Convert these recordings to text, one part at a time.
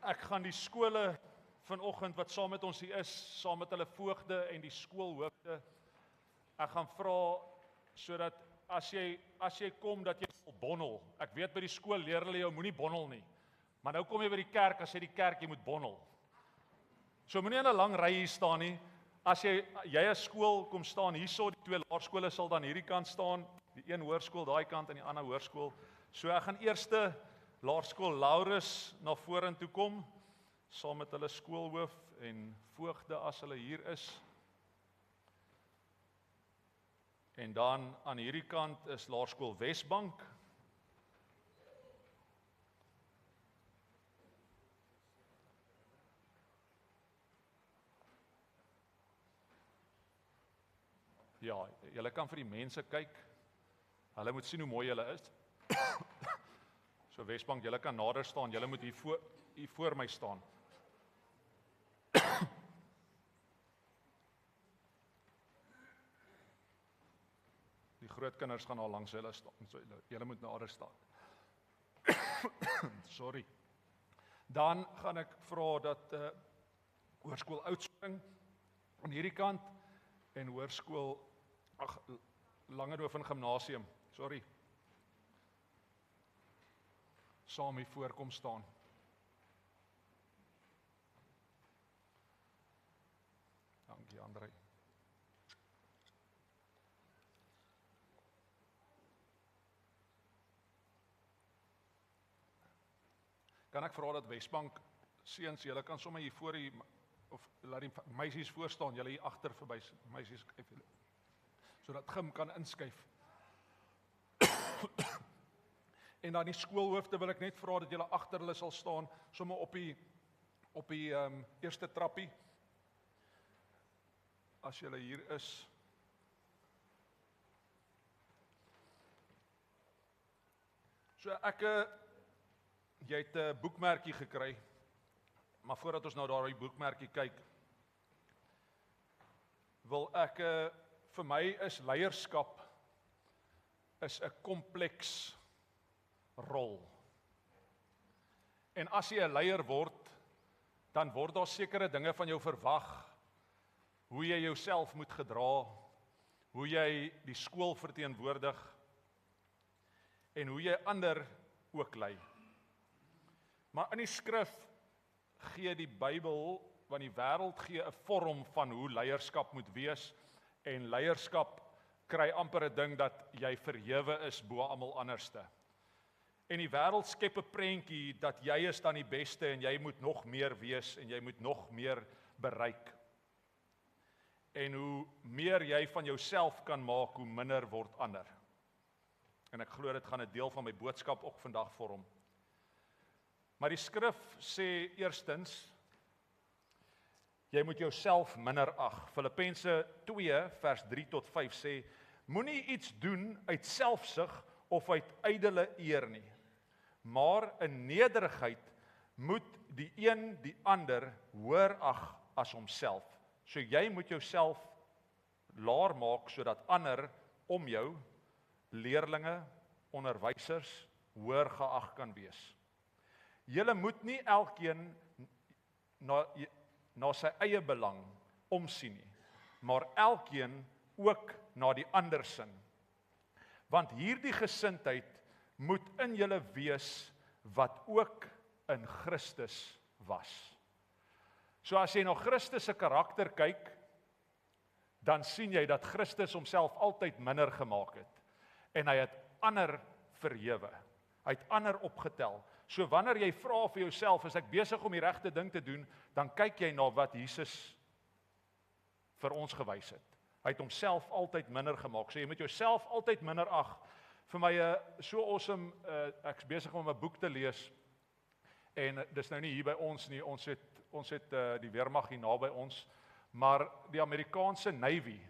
Ek gaan die skole vanoggend wat saam met ons hier is, saam met hulle voogde en die skoolhoofde, ek gaan vra sodat as jy kom dat jy sal bonnel. Ek weet by die skool leer hulle jou moenie bonnel nie. Maar nou kom jy by die kerk, as jy die kerk jy moet bonnel. So moenie in 'n lang ry hier staan nie. As jy 'n skool kom staan hierso, die twee laerskole sal dan hierdie kant staan, die een hoërskool daai kant en die ander hoërskool. So ek gaan eerste laerskool Laurus na vorentoe kom, saam met hulle skoolhoof en voogde as hulle hier is. En dan aan hierdie kant is laerskool Wesbank. Ja, julle kan vir die mense kyk. Hulle moet sien hoe mooi julle is. So Wesbank, julle kan nader staan. Julle moet hier voor my staan. Die groot kinders gaan al langs hulle staan. So julle moet nader staan. Sorry. Dan gaan ek vra dat hoërskool Oudtshoorn aan hierdie kant en hoërskool Langehoven Gimnasium, sorry, saam hier voorkom staan. Dankie, André. Kan ek vra dat Wesbank seuns, julle kan sommer hier voor die of laat die meisies voor staan, julle hier agter verby, meisies kyk julle, sodat Gim kan inskuif. En dan die skoolhoofde wil ek net vra dat julle agter hulle sal staan, sommer op die eerste trappie. As julle hier is. So jy het 'n boekmerkie gekry. Maar voordat ons nou daar die boekmerkie kyk, wil ek vir my is leierskap is 'n kompleks rol. En as jy 'n leier word, dan word daar sekere dinge van jou verwag. Hoe jy jouself moet gedra, hoe jy die skool verteenwoordig en hoe jy ander ook lei. Maar in die skrif gee die Bybel, want die wêreld gee 'n vorm van hoe leierskap moet wees, en leierskap kry amper 'n ding dat jy verhewe is bo almal anderste. En die wêreld skep 'n prentjie dat jy is dan die beste en jy moet nog meer wees en jy moet nog meer bereik. En hoe meer jy van jouself kan maak, hoe minder word ander. En ek glo dit gaan 'n deel van my boodskap ook vandag vorm. Maar die skrif sê eerstens, jy moet jouself minder ag. Filippense 2 vers 3 tot 5 sê, moenie iets doen uit selfsug of uit ydelle eer nie, maar in nederigheid moet die een die ander hoër ag as homself. So jy moet jouself laer maak sodat ander om jou, leerlinge, onderwysers, hoër geag kan wees. Julle moet nie elkeen na sy eie belang omsien nie, maar elkeen ook na die ander sin. Want hierdie gesindheid moet in julle wees wat ook in Christus was. So as jy na Christus se karakter kyk, dan sien jy dat Christus homself altyd minder gemaak het. En hy het ander verhewe. Hy het ander opgetel. So wanneer jy vra vir jouself, is ek besig om die regte ding te doen, dan kyk jy na wat Jesus vir ons gewys het. Hy het homself altyd minder gemaak. So jy moet jouself altyd minder ag. Vir my so awesome, ek is besig om 'n boek te lees, en dis nou nie hier by ons nie, ons het die weermag hier naby ons, maar die Amerikaanse Navy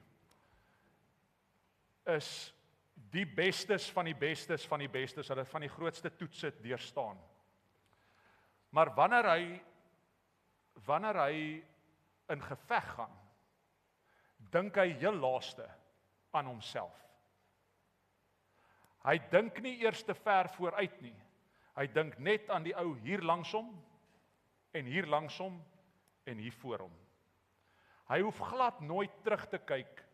is die bestes van die bestes van die bestes, hulle van die grootste toetse deurstaan. Maar wanneer hy in geveg gaan, dink hy heel laaste aan homself. Hy dink nie eers te ver vooruit nie. Hy dink net aan die ou hier langs hom en hier langs hom en hier voor hom. Hy hoef glad nooit terug te kyk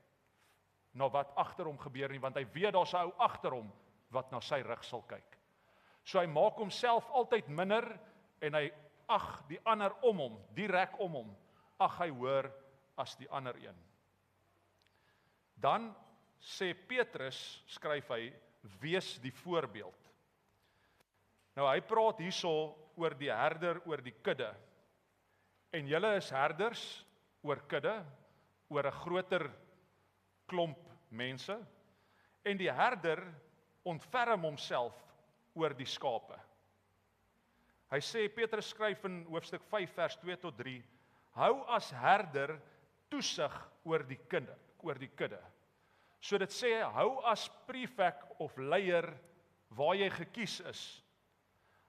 na wat agter hom gebeur nie, want hy weet daar's 'n ou agter hom wat na sy rug sal kyk. So hy maak homself altyd minder en hy ag die ander om hom, direk om hom, ag hy hoër as die ander een. Dan sê Petrus, skryf hy, wees die voorbeeld. Nou hy praat hierso oor die herder, oor die kudde. En julle is herders oor kudde, oor 'n groter klomp mense. En die herder ontferm homself oor die skape. Hy sê, Petrus skryf in hoofstuk 5 vers 2 tot 3, hou as herder toesig oor die kudde. So dit sê, hou as prefek of leier waar jy gekies is.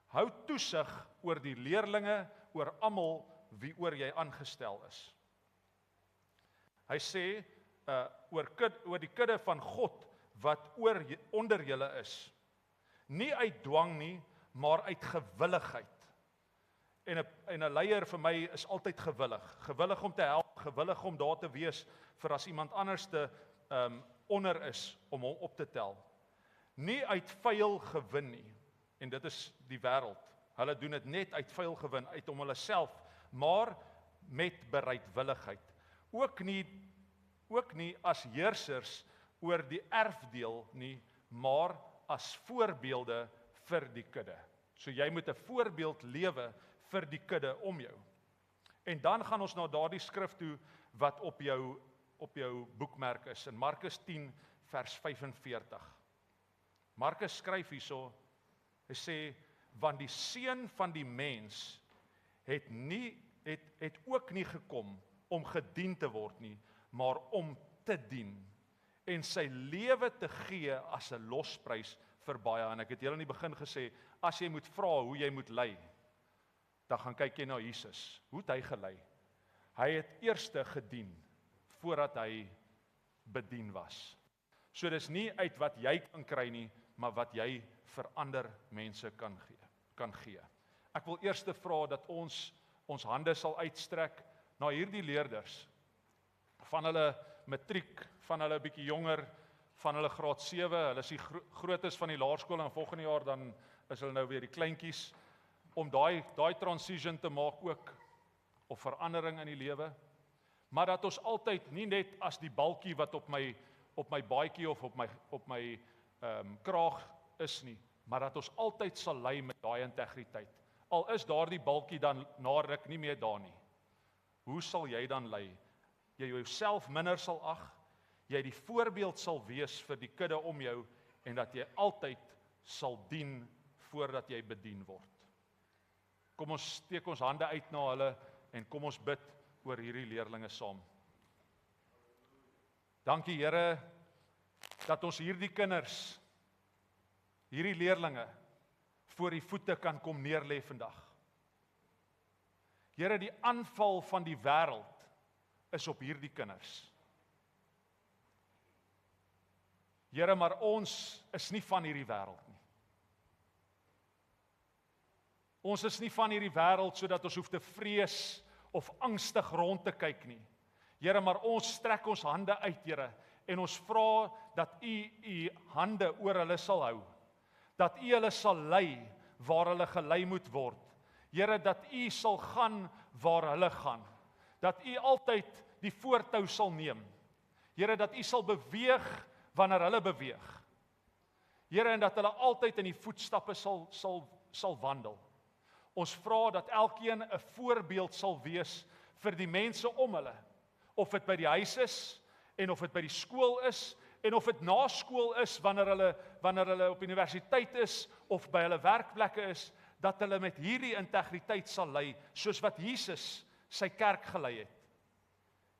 Hou toesig oor die leerlinge, oor almal wie oor jy aangestel is. Hy sê oor die kudde van God wat onder julle is. Nie uit dwang nie, maar uit gewilligheid. En 'n leier vir my is altyd gewillig om te help, gewillig om daar te wees vir as iemand anders te onder is om hom op te tel. Nie uit vuil gewin nie. En dit is die wêreld. Hulle doen dit net uit vuil gewin, uit om hulle self, maar met bereidwilligheid. Ook nie as heersers oor die erfdeel nie, maar as voorbeelde vir die kudde. So jy moet 'n voorbeeld lewe vir die kudde om jou. En dan gaan ons na daardie skrif toe wat op jou boekmerk is, in Markus 10 vers 45. Markus skryf hierso, hy sê, want die seun van die mens het ook nie gekom om gedien te word nie, maar om te dien en sy lewe te gee as 'n losprys vir baie. En ek het julle in die begin gesê, as jy moet vra hoe jy moet lei, dan gaan kyk jy na Jesus. Hoe het hy gelei? Hy het eerste gedien voordat hy bedien was. So dis nie uit wat jy kan kry nie, maar wat jy vir ander mense kan gee. Ek wil eers vra dat ons hande sal uitstrek na hierdie leerders, van hulle matriek, van hulle bietjie jonger, van hulle graad 7, hulle is die grootes van die laerskool en volgende jaar dan is hulle nou weer die kleintjies, om daai transition te maak ook, of verandering in die lewe, maar dat ons altyd nie net as die balkie wat op my baadjie of op my kraag is nie, maar dat ons altyd sal lei met daai integriteit. Al is daardie balkie dan na ruk nie meer daar nie. Hoe sal jy dan lei? Jy jouself minder sal ag, jy die voorbeeld sal wees vir die kudde om jou en dat jy altyd sal dien voordat jy bedien word. Kom ons steek ons hande uit na hulle en kom ons bid oor hierdie leerlinge saam. Dankie Here dat ons hierdie kinders, hierdie leerlinge voor die voete kan kom neerlê vandag. Here, die aanval van die wêreld is op hierdie kinders. Here, maar ons is nie van hierdie wêreld nie. Ons is nie van hierdie wêreld sodat ons hoef te vrees of angstig rond te kyk nie. Here, maar ons strek ons hande uit, Here, en ons vra dat U hande oor hulle sal hou. Dat U hulle sal lei waar hulle gelei moet word. Here, dat U sal gaan waar hulle gaan. Dat U altyd die voortou sal neem. Here, dat U sal beweeg wanneer hulle beweeg. Here, en dat hulle altyd in die voetstappe sal wandel. Ons vra dat elkeen 'n voorbeeld sal wees vir die mense om hulle. Of dit by die huis is, en of dit by die skool is, en of dit na skool is, wanneer hulle op universiteit is, of by hulle werkplekke is, dat hulle met hierdie integriteit sal lei, soos wat Jesus sy kerk gelei het.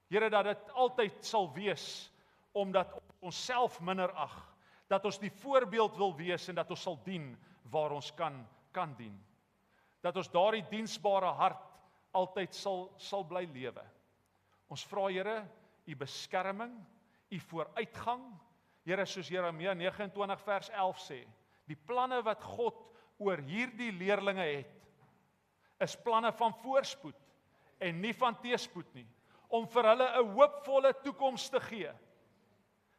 Here, dat dit altyd sal wees, omdat ons self minder ag, dat ons die voorbeeld wil wees, en dat ons sal dien waar ons kan dien. Dat ons daardie diensbare hart altyd sal bly lewe. Ons vra, Here, U beskerming, U vooruitgang. Here, soos Jeremia 29 vers 11 sê, die planne wat God oor hierdie leerlinge het, is planne van voorspoed en nie van teëspoed nie, om vir hulle 'n hoopvolle toekoms te gee.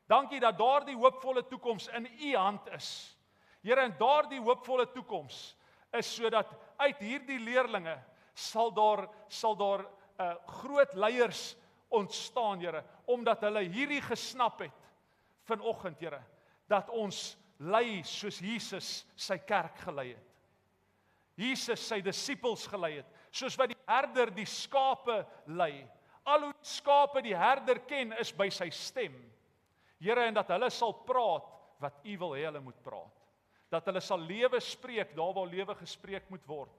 Dankie dat daardie hoopvolle toekoms in U hand is. Here, en daardie hoopvolle toekoms is sodat uit hierdie leerlinge sal daar groot leiers ontstaan, Here, omdat hulle hierdie gesnap het vanoggend, Here, dat ons lei soos Jesus sy kerk gelei het. Jesus sy disippels gelei het, soos wat die herder die skape lei. Al hoe die skape die herder ken is by sy stem. Here, en dat hulle sal praat wat U wil hê hulle moet praat. Dat hulle sal lewe spreek daar waar lewe gespreek moet word.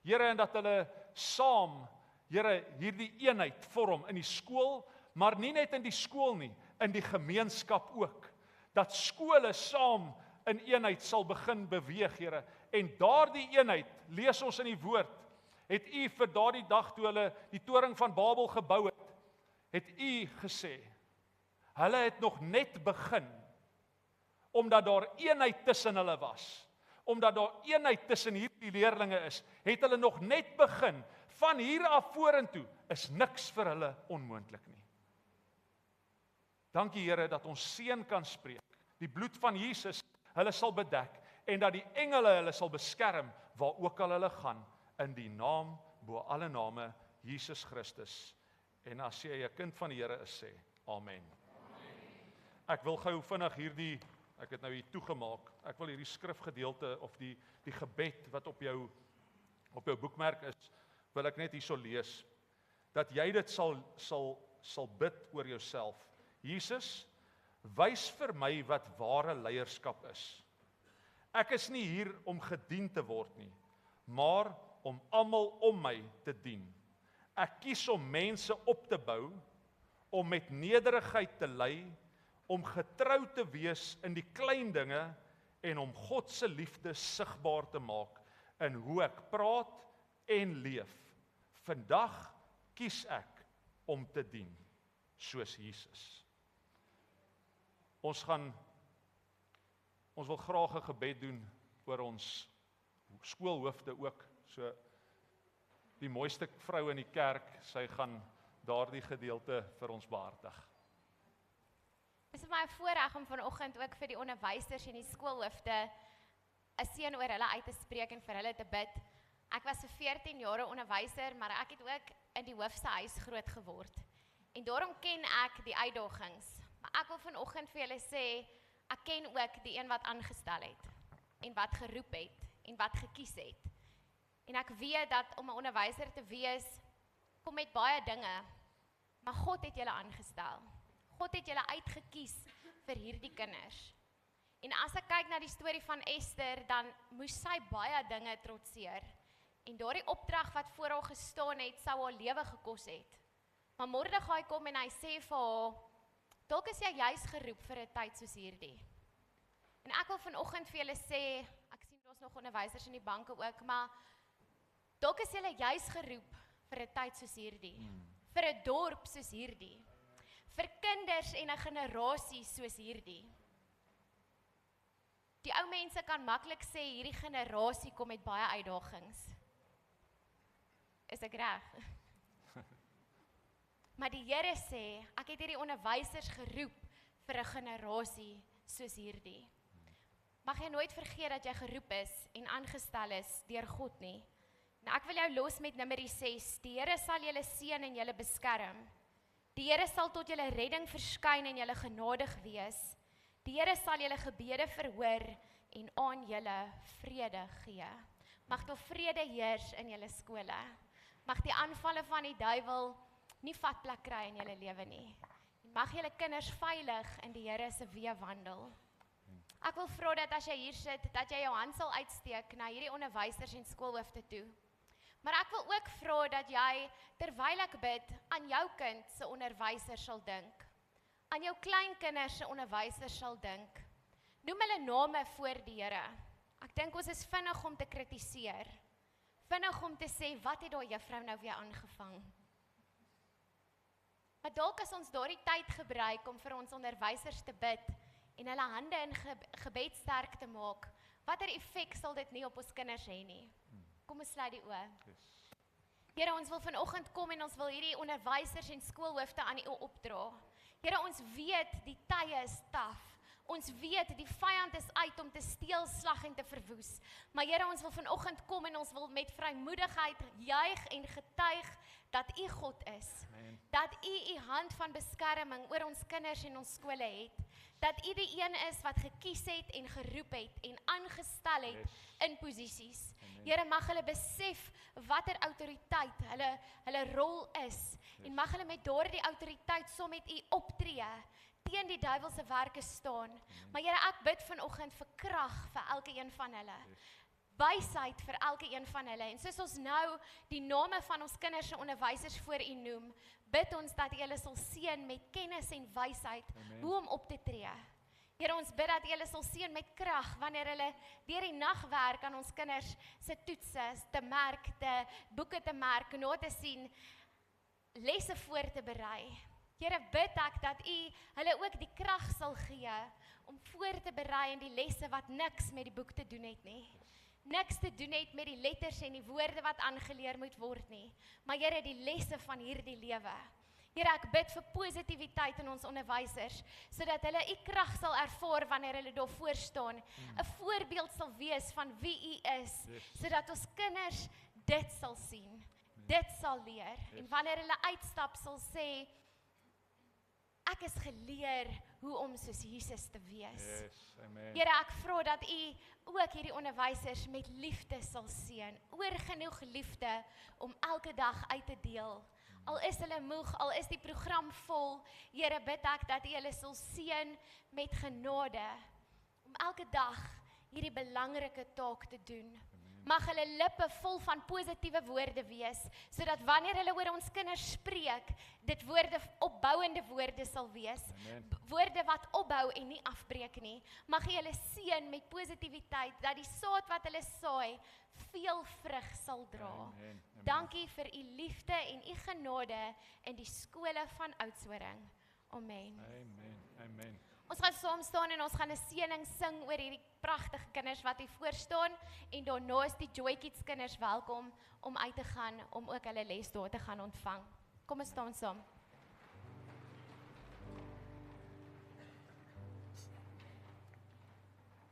Here, en dat hulle saam, Here, hierdie eenheid vorm in die skool, maar nie net in die skool nie, in die gemeenskap ook. Dat skole saam in eenheid sal begin beweeg, Here. En daardie eenheid, lees ons in die woord, het U vir daardie dag toe hulle die toring van Babel gebou het U gesê, hulle het nog net begin, omdat daar eenheid tussen hulle was, omdat daar eenheid tussen hierdie leerlinge is, het hulle nog net begin, van hier af vorentoe is niks vir hulle onmoontlik nie. Dankie Here dat ons seën kan spreek, die bloed van Jesus hulle sal bedek, en dat die engele hulle sal beskerm, waar ook al hulle gaan, in die naam bo alle name, Jesus Christus. En as jy 'n kind van die Here is, sê, Amen. Ek wil gou vinnig ek het nou hier toegemaak, ek wil hierdie skrifgedeelte, of die gebed wat op jou boekmerk is, wil ek net hierso lees, dat jy dit sal bid oor jouself. Jesus, wys vir my wat ware leierskap is. Ek is nie hier om gedien te word nie, maar om almal om my te dien. Ek kies om mense op te bou, om met nederigheid te lei, om getrou te wees in die klein dinge en om God se liefde sigbaar te maak in hoe ek praat en leef. Vandag kies ek om te dien soos Jesus. Ons wil graag 'n gebed doen oor ons skoolhoofde ook. So die mooiste vrou in die kerk, sy gaan daardie gedeelte vir ons behartig. Dit is vir my 'n voorreg om vanoggend ook vir die onderwysers en die skoolhoofde 'n seën oor hulle uit te spreek en vir hulle te bid. Ek was vir 14 jaar 'n onderwyser, maar ek het ook in die hoof se huis groot geword. En daarom ken ek die uitdagings. Maar ek wil vanoggend vir julle sê, ek ken ook die een wat aangestel het en wat geroep het en wat gekies het. En ek weet dat om 'n onderwyser te wees, kom met baie dinge, maar God het julle aangestel. God het julle uitgekies vir hierdie kinders. En as ek kyk na die storie van Esther, dan moes sy baie dinge trotseer. En daardie opdrag wat voor haar gestaan het, sou haar lewe gekos het. Maar Mordegai kom en hy sê vir haar, dalk is jy juis geroep vir 'n tyd soos hierdie. En ek wil vanoggend vir julle sê, ek sien daar's nog onderwysers in die banke ook, maar dalk is julle juis geroep vir 'n tyd soos hierdie, vir 'n dorp soos hierdie, vir kinders en 'n generasie soos hierdie. Die ou mense kan maklik sê, hierdie generasie kom met baie uitdagings. Is ek reg? Maar die Here sê, ek het hierdie onderwysers geroep vir 'n generasie soos hierdie. Mag jy nooit vergeet dat jy geroep is en aangestel is deur God nie. Nou ek wil jou los met Numeri 6. Die Here sal julle seën en julle beskerm. Die Here sal tot julle redding verskyn en julle genadig wees. Die Here sal julle gebede verhoor en aan julle vrede gee. Mag daar vrede heers in julle skole. Mag die aanvalle van die duiwel nie vatplek kry in julle lewe nie. Mag julle kinders veilig in die Here se weë wandel. Ek wil vra dat as jy hier sit, dat jy jou hand sal uitsteek na hierdie onderwysers en skoolhoofde toe. Maar ek wil ook vra dat jy, terwyl ek bid, aan jou kind se onderwyser sal dink. Aan jou kleinkinders se onderwyser sal dink. Noem hulle name voor die Here. Ek dink ons is vinnig om te kritiseer. Vinnig om te sê, wat het daai juffrou nou weer aangevang? Maar dalk as ons daardie tyd gebruik om vir ons onderwysers te bid en hulle hande in gebed sterk te maak, watter effek sal dit nie op ons kinders hê nie? Kom ons sluit die oë. Yes. Here, ons wil vanoggend kom en ons wil hierdie onderwysers en skoolhoofde aan U opdra. Here, ons weet die tye is taaf. Ons weet die vyand is uit om te steel, slag en te verwoes. Maar Here, ons wil vanoggend kom en ons wil met vrymoedigheid juig en getuig dat U God is. Amen. Dat U hand van beskerming oor ons kinders en ons skole het. Dat U die een is wat gekies het en geroep het en aangestel het in posisies. Here, mag hulle besef watter autoriteit hulle rol is. En mag hulle met daardie autoriteit saam met U optree, teen die duiwelse werke staan. Maar Here, ek bid vanoggend vir krag vir elke een van hulle. Wysheid vir elke een van hulle. En soos ons nou die name van ons kinders en onderwysers voor U noem, bid ons dat U hulle sal seën met kennis en wysheid hoe om op te tree. Here, ons bid dat U hulle sal seën met krag wanneer hulle deur die nag werk aan ons kinders se toetse te merk, boeke te merk, na te sien, lesse voor te berei. Here, bid ek dat U hulle ook die krag sal gee om voor te berei in die lesse wat niks met die boek te doen het nie. Niks te doen het met die letters en die woorde wat aangeleer moet word nie. Maar Here, die lesse van hierdie lewe. Here, ek bid vir positiwiteit in ons onderwysers, sodat hulle U krag sal ervaar wanneer hulle daar voor staan. 'n Voorbeeld sal wees van wie U is, sodat ons kinders dit sal sien, dit sal leer. En wanneer hulle uitstap sal sê, ek is geleer hoe om soos Jesus te wees. Yes, amen. Here, ek vra dat U ook hierdie onderwysers met liefde sal seën, oor genoeg liefde om elke dag uit te deel. Al is hulle moeg, al is die program vol, Here, bid ek dat U hulle sal seën met genade, om elke dag hierdie belangrike taak te doen. Mag hulle lippe vol van positiewe woorde wees, sodat wanneer hulle oor ons kinders spreek, dit opbouende woorde sal wees. Woorde wat opbou en nie afbreek nie. Mag U hulle seën met positiwiteit, dat die saad wat hulle saai, veel vrug sal dra. Amen. Dankie vir U liefde en U genade in die skole van Oudtshoorn. Amen. Amen. Amen. Ons gaan saam staan en ons gaan 'n seëning sing oor hierdie pragtige kinders wat hier voor staan, en daarna is die Joy Kids kinders welkom om uit te gaan, om ook hulle les daar te gaan ontvang. Kom ons staan saam.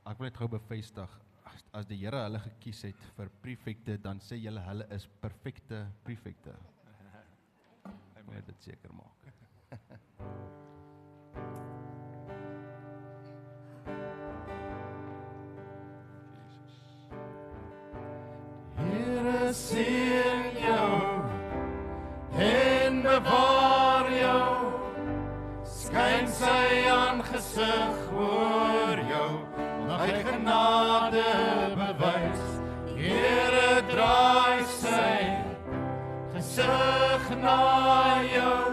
Ek wil net gou bevestig, as die Here hulle gekies het vir prefekte, dan sê julle hulle is perfekte prefekte. Ek moet dit seker maak. Here seën jou en bewaar jou, skyn sy aangesig oor jou, mag hy genade bewys. Here draai sy gesig na jou,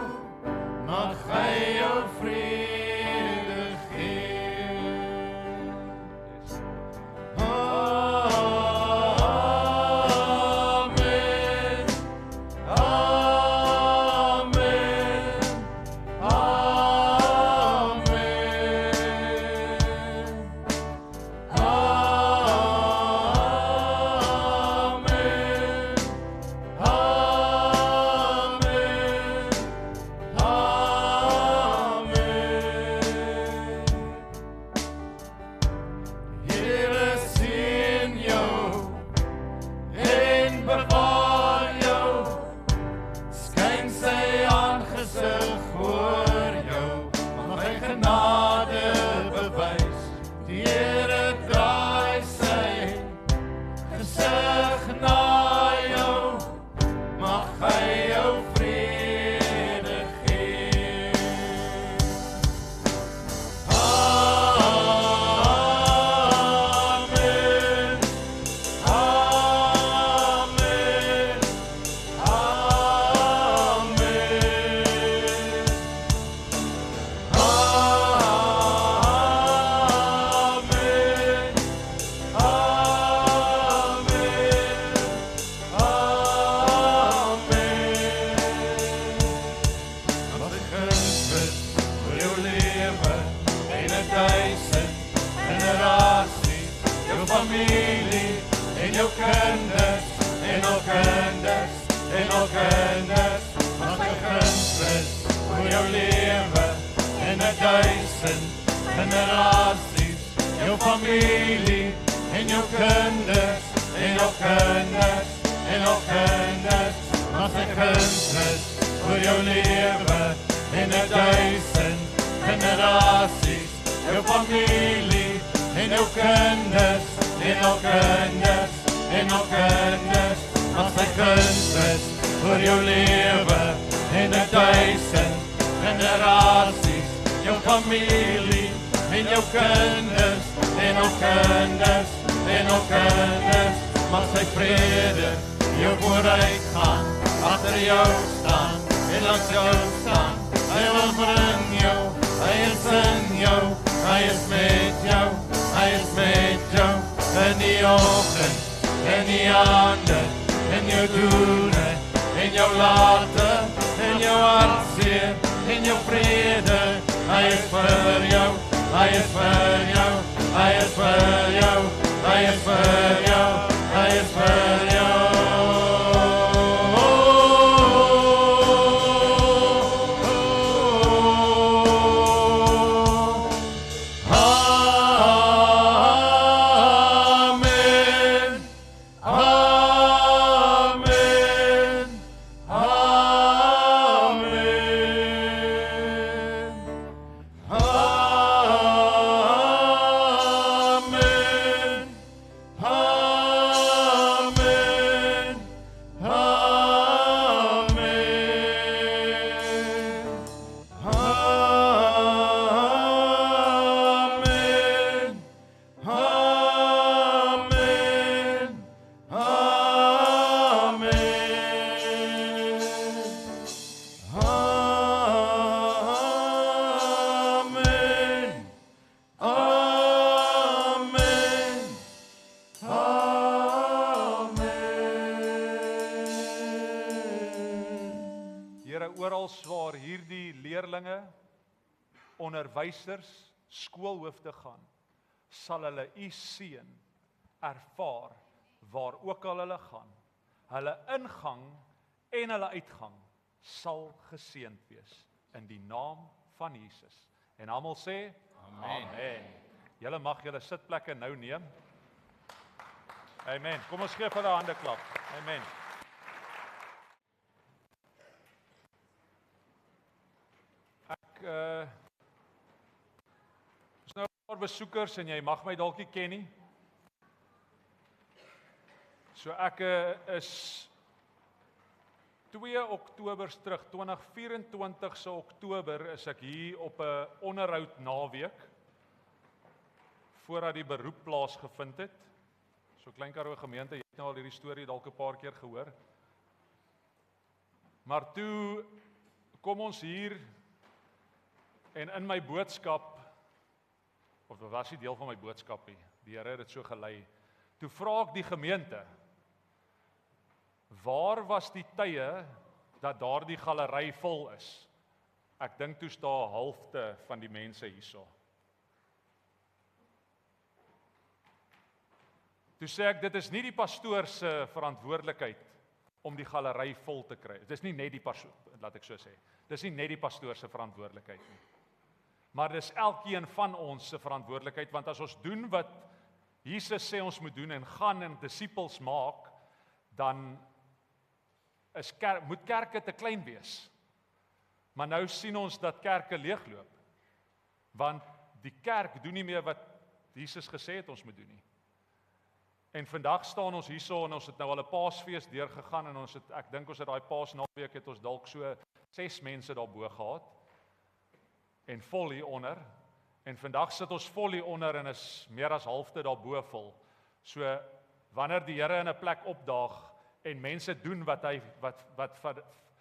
mag hy jou vrede gee. jou kinders, mag sy guns rus oor jou lewe en 1000 generasies, jou familie en jou kinders, en jou kinders, en jou kinders, mag sy guns rus oor jou lewe en 1000 generasies, jou familie en jou kinders, en jou kinders, en jou kinders, mag sy guns rus oor jou lewe en 1000 generasies, jou familie en jou kinders, en jou kinders, en jou kinders, mag sy vrede jou vooruit gaan, agter jou staan en langs jou staan. Hy wil bring jou, hy is in jou, hy is met jou, hy is met jou, in die oggend, in die ander, in jou doene, in jou late, in jou hartseer, in jou vrede, hy is vir jou, hy is vir jou, hy is vir jou, hy is vir jou, hy is vir jou. Onderwysers, skoolhoofde gaan, sal hulle u seën ervaar waar ook al hulle gaan. Hulle ingang en hulle uitgang sal geseënd wees in die naam van Jesus. En almal sê amen. Amen. Julle mag julle sitplekke nou neem. Amen. Kom ons gee vir hulle 'n hande klap. Amen. Ek is nou 'n paar besoekers en jy mag my dalk nie ken nie. So ek is 2 Oktobers terug, 2024 Oktober is ek hier op 'n onderhoud naweek voordat die beroep plaasgevind het. So Klein Karoo gemeente, jy het nou al hierdie storie dalk 'n paar keer gehoor. Maar toe kom ons hier en in my boodskap, of dit was nie deel van my boodskap nie, die Here het dit so gelei, toe vra ek die gemeente, waar was die tye dat daardie galery vol is? Ek dink toe staan halfte van die mense hierso. Toe sê ek, dit is nie die pastoor se verantwoordelikheid om die galery vol te kry. Dit is nie net die pastoor, laat ek so sê. Dis nie net die pastoor se verantwoordelikheid nie. Maar dis elkeen van ons se verantwoordelikheid, want as ons doen wat Jesus sê ons moet doen en gaan en disippels maak, dan moet kerke te klein wees. Maar nou sien ons dat kerke leegloop, want die kerk doen nie meer wat Jesus gesê het ons moet doen nie. En vandag staan ons hierso en ons het nou al 'n Paasfees deurgegaan en ek dink ons het daai Paasnaweek het ons dalk so 6 mense daarbo gehad en vol hier onder. En vandag sit ons vol hier onder en is meer as halfte daarbo vol. So wanneer die Here in 'n plek opdaag en mense doen wat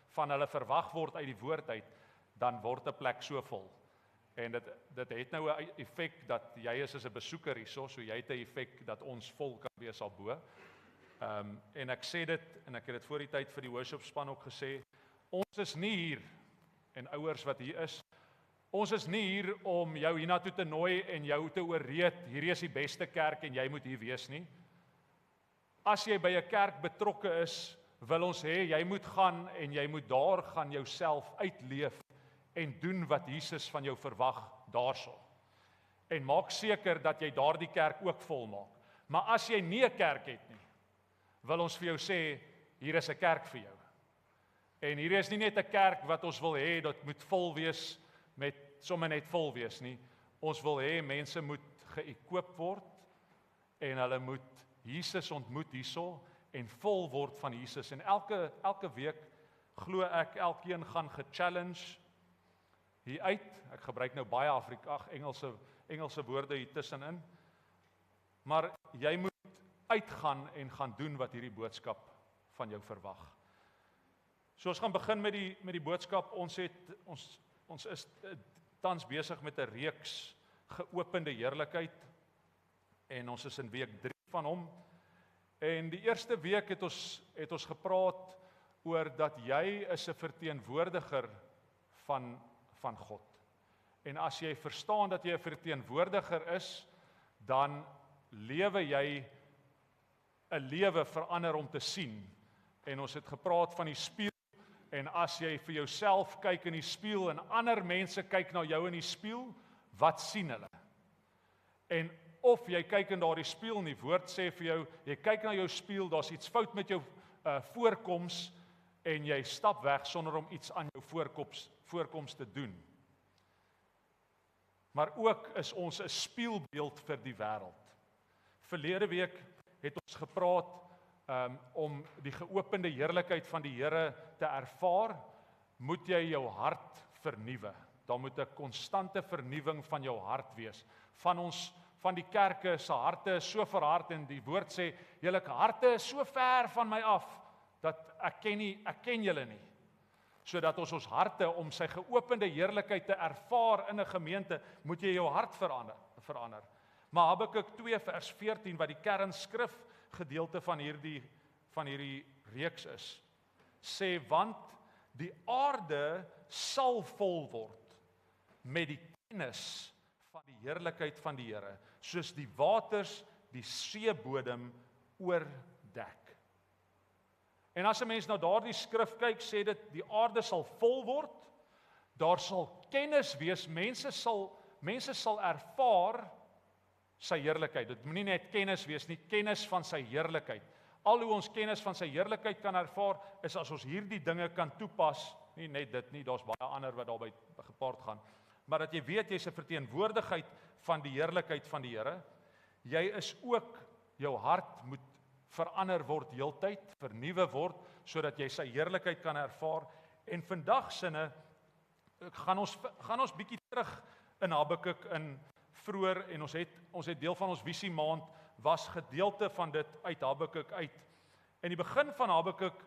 van hulle verwag word uit die woord uit, dan word 'n plek so vol. En dit het nou 'n effek dat jy is as 'n besoeker hierso, so jy het 'n effek dat ons vol kan wees daarbo. En ek sê dit en ek het dit voor die tyd vir die worship span ook gesê, ons is nie hier en ouers wat hier is, ons is nie hier om jou hiernatoe te nooi en jou te ooreed, hierdie is die beste kerk en jy moet hier wees nie. As jy by 'n kerk betrokke is, wil ons hê jy moet gaan en jy moet daar gaan jouself uitleef en doen wat Jesus van jou verwag daarso. En maak seker dat jy daardie kerk ook volmaak. Maar as jy nie 'n kerk het nie, wil ons vir jou sê, hier is 'n kerk vir jou. En hier is nie net 'n kerk wat ons wil hê, dat moet vol wees, met sommer net vol wees nie. Ons wil hê mense moet geëquip word, en hulle moet Jesus ontmoet hierso, en vol word van Jesus. En elke week, glo ek, elkeen gaan ge-challenge hier uit. Ek gebruik nou baie Engelse woorde hier tussenin. Maar jy moet uitgaan en gaan doen wat hierdie boodskap van jou verwag. So ons gaan begin met die boodskap. Ons is tans besig met 'n reeks geopende heerlikheid, en ons is in week 3 van hom. En die eerste week het ons gepraat oor dat jy is 'n verteenwoordiger van God. En as jy verstaan dat jy 'n verteenwoordiger is, dan lewe jy 'n lewe verander om te sien. En ons het gepraat van die spieël, en as jy vir jouself kyk in die spieël en ander mense kyk na jou in die spieël, wat sien hulle? En of jy kyk in daardie spieël en die woord sê vir jou, jy kyk na jou spieël, daar's iets fout met jou voorkoms, en jy stap weg sonder om iets aan jou voorkoms te doen. Maar ook is ons 'n spieelbeeld vir die wêreld. Verlede week het ons gepraat om die geopende heerlikheid van die Here te ervaar, moet jy jou hart vernuwe. Daar moet 'n konstante vernuwing van jou hart wees. Van die kerke se harte is so verhard, en die woord sê, julle harte is so ver van my af, dat ek ken julle nie. Sodat ons harte, om sy geopende heerlikheid te ervaar in 'n gemeente, moet jy jou hart verander. Maar Habakuk 2 vers 14, wat die kernskrif gedeelte van hierdie reeks is, sê, want die aarde sal vol word met die kennis van die heerlikheid van die Here, soos die waters die seebodem oordek. En as 'n mens na daardie skrif kyk, sê dit, die aarde sal vol word, daar sal kennis wees, mense sal ervaar sy heerlikheid. Dit moenie net kennis wees nie, kennis van sy heerlikheid. Al hoe ons kennis van sy heerlikheid kan ervaar, is as ons hierdie dinge kan toepas, nie net dit nie, daar's baie ander wat daarby gepaard gaan, maar dat jy weet, jy's 'n verteenwoordigheid van die heerlikheid van die Here. Jy is ook, jou hart moet verander word heeltyd, vernuwe word, sodat jy sy heerlikheid kan ervaar. En vandag sinne, gaan ons bietjie terug in Habakuk in vroeër, en ons het deel van ons visie maand, was gedeelte van dit uit Habakuk uit. In die begin van Habakuk,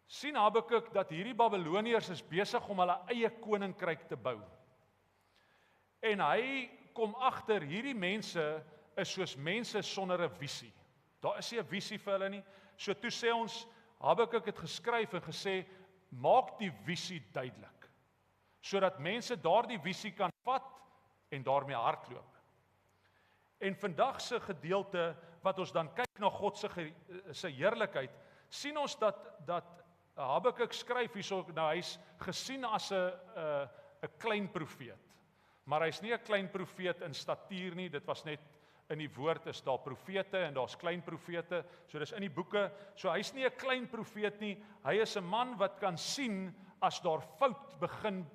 sien Habakuk dat hierdie Babiloniërs is besig om hulle eie koninkryk te bou. En hy kom agter, hierdie mense is soos mense sonder 'n visie. Daar is nie 'n visie vir hulle nie. So toe sê ons, Habakuk het geskryf en gesê, maak die visie duidelik, sodat mense daardie visie kan vat en daarmee hardloop. En vandag se gedeelte, wat ons dan kyk na God se heerlikheid, sien ons dat Habakuk skryf hierso, nou hy's gesien as 'n klein profeet. Maar hy's nie 'n klein profeet in statuur nie, dit was net in die woord is daar profete en daar's klein profete, so dis in die boeke, so hy's nie 'n klein profeet nie, hy is 'n man wat kan sien as daar fout begin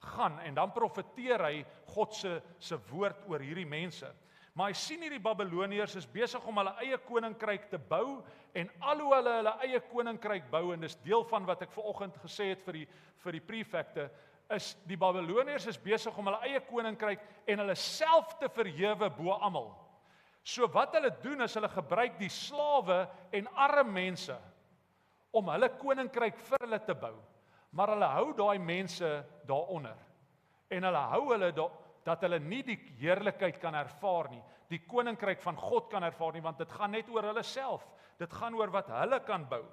gaan, en dan profeteer hy God se woord oor hierdie mense. Maar hy sien hierdie Babiloniërs is besig om hulle eie koninkryk te bou, en al hoe hulle eie koninkryk bou, en dis deel van wat ek vanoggend gesê het vir die prefekte, is die Babiloniërs is besig om hulle eie koninkryk en hulle self te verhewe bo almal. So wat hulle doen is hulle gebruik die slawe en arme mense om hulle koninkryk vir hulle te bou. Maar hulle hou daai mense daaronder. En hulle hou hulle dat hulle nie die heerlikheid kan ervaar nie, die koninkryk van God kan ervaar nie, want dit gaan net oor hulle self. Dit gaan oor wat hulle kan bou.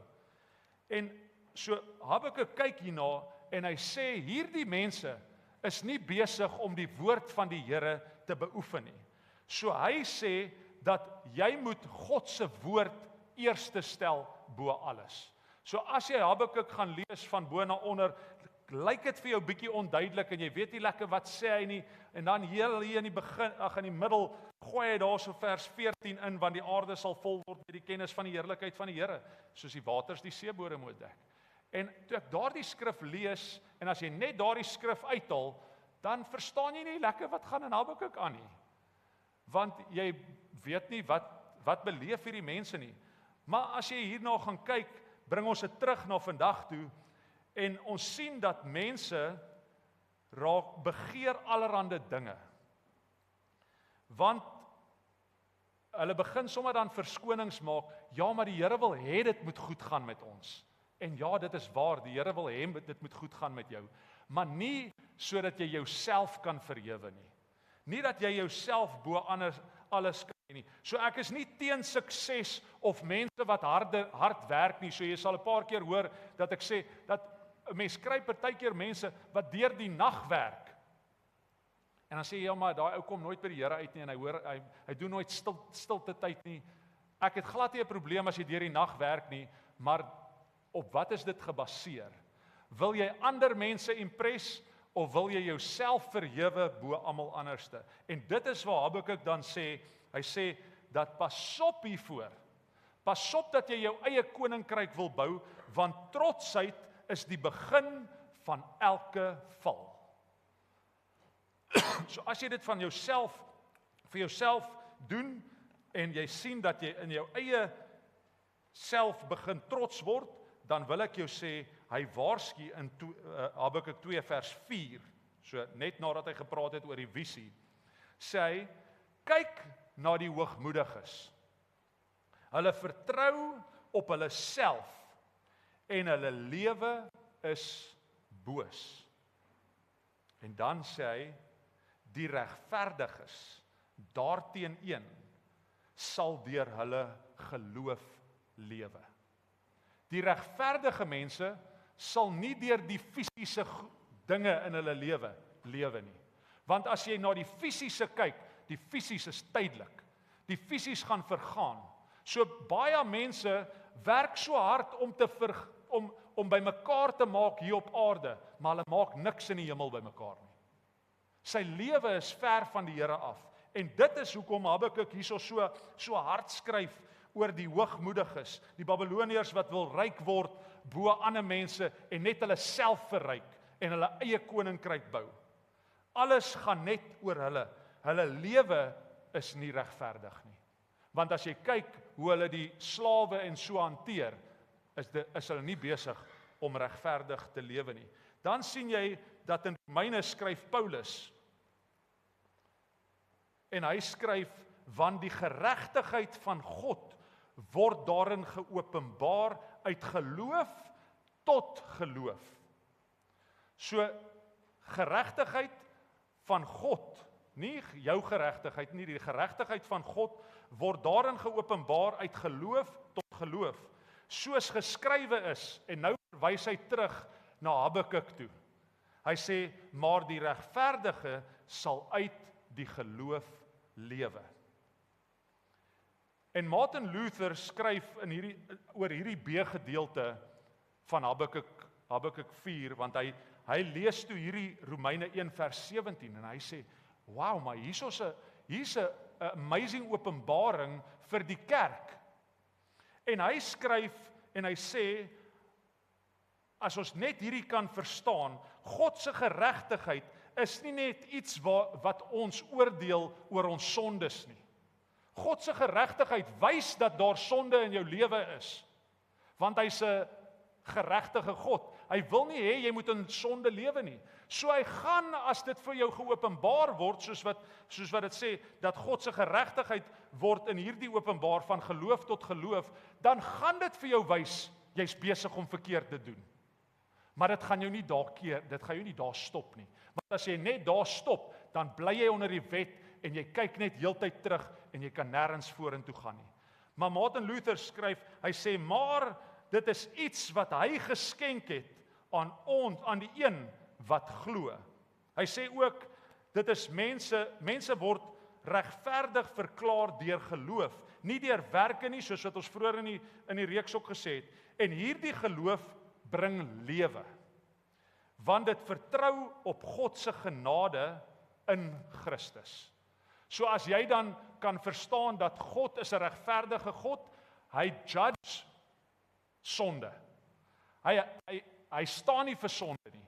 En so Habakuk kyk hierna en hy sê hierdie mense is nie besig om die woord van die Here te beoefen nie. So hy sê dat jy moet God se woord eerste stel bo alles. So as jy Habakuk gaan lees van bo na onder, lyk dit vir jou bietjie onduidelik en jy weet nie lekker wat sê hy nie, en dan heel hier in die begin, in die middel, gooi hy daar so vers 14 in, want die aarde sal vol word met die kennis van die heerlikheid van die Here, soos die waters die seebodem oordek. En toe ek daardie skrif lees, en as jy net daardie skrif uithaal, dan verstaan jy nie lekker wat gaan in Habakuk aan nie. Want jy weet nie wat beleef hierdie mense nie. Maar as jy hierna gaan kyk, bring ons dit terug na vandag toe, en ons sien dat mense begeer allerhande dinge. Want hulle begin sommer dan verskonings maak, ja, maar die Here wil hê dit moet goed gaan met ons. En ja, dit is waar, die Here wil hê dit moet goed gaan met jou. Maar nie sodat jy jouself kan verhewe nie. Nie dat jy jouself bo alles kan nie. So ek is nie teen sukses of mense wat hard werk nie. So jy sal 'n paar keer hoor dat ek sê dat 'n mens kry partykeer mense wat deur die nag werk. En dan sê jy, ja, maar daai ou kom nooit by die Here uit nie en hy doen nooit stilte tyd nie. Ek het glad nie 'n probleem as jy deur die nag werk nie, maar op wat is dit gebaseer? Wil jy ander mense impress of wil jy jouself verhewe bo almal anderste? En dit is waar Habakuk dan sê, hy sê dat pas op hiervoor. Pas op dat jy jou eie koninkryk wil bou, want trotsheid is die begin van elke val. So as jy dit van jouself vir jouself doen en jy sien dat jy in jou eie self begin trots word, dan wil ek jou sê, hy waarsku in Habakuk 2 vers 4, so net nadat hy gepraat het oor die visie, sê hy, kyk na die hoogmoediges. Hulle vertrou op hulle self en hulle lewe is boos. En dan sê hy, die regverdiges daarteenoor sal deur hulle geloof lewe. Die regverdige mense sal nie deur die fisiese dinge in hulle lewe nie. Want as jy na die fisiese kyk, die fisies is tydelik. Die fisies gaan vergaan. So baie mense werk so hard om by mekaar te maak hier op aarde, maar hulle maak niks in die hemel by mekaar nie. Sy lewe is ver van die Here af. En dit is hoekom Habakuk hierso so hard skryf oor die hoogmoediges, die Babiloniërs wat wil ryk word bo ander mense en net hulle self verryk en hulle eie koninkryk bou. Alles gaan net oor hulle. Hulle lewe is nie regverdig nie. Want as jy kyk hoe hulle die slawe en so hanteer, is hulle nie besig om regverdig te lewe nie. Dan sien jy dat in Romeine skryf Paulus, en hy skryf, want die geregtigheid van God word daarin geopenbaar uit geloof tot geloof. So, geregtigheid van God, nie jou geregtigheid nie, die geregtigheid van God word daarin geopenbaar uit geloof tot geloof, soos geskrywe is, en nou verwys hy terug na Habakuk toe. Hy sê, maar die regverdige sal uit die geloof lewe. En Martin Luther skryf oor hierdie B-gedeelte van Habakuk 4, want hy lees toe hierdie Romeine 1 vers 17 en hy sê, wow, maar hier's 'n amazing openbaring vir die kerk. En hy skryf en hy sê, as ons net hierdie kan verstaan, God se geregtigheid is nie net iets wat ons oordeel oor ons sondes nie. God se geregtigheid wys dat daar sonde in jou lewe is. Want hy's 'n geregtige God. Hy wil nie hê jy moet in sonde lewe nie. So hy gaan, as dit vir jou geopenbaar word, soos wat dit sê, dat God se geregtigheid word in hierdie openbaar van geloof tot geloof, dan gaan dit vir jou wys, jy's besig om verkeerd te doen. Maar dit gaan jou nie daar stop nie. Want as jy net daar stop, dan bly jy onder die wet en jy kyk net heeltyd terug en jy kan nêrens vorentoe gaan nie. Maar Martin Luther skryf, hy sê, maar dit is iets wat hy geskenk het aan die een wat glo. Hy sê ook, dit is mense word regverdig verklaar deur geloof, nie deur werke nie, soos wat ons vroeër in die reeks ook gesê het. En hierdie geloof bring lewe. Want dit vertrou op God se genade in Christus. So as jy dan kan verstaan dat God is 'n regverdige God, hy judge sonde. Hy staan nie vir sonde nie.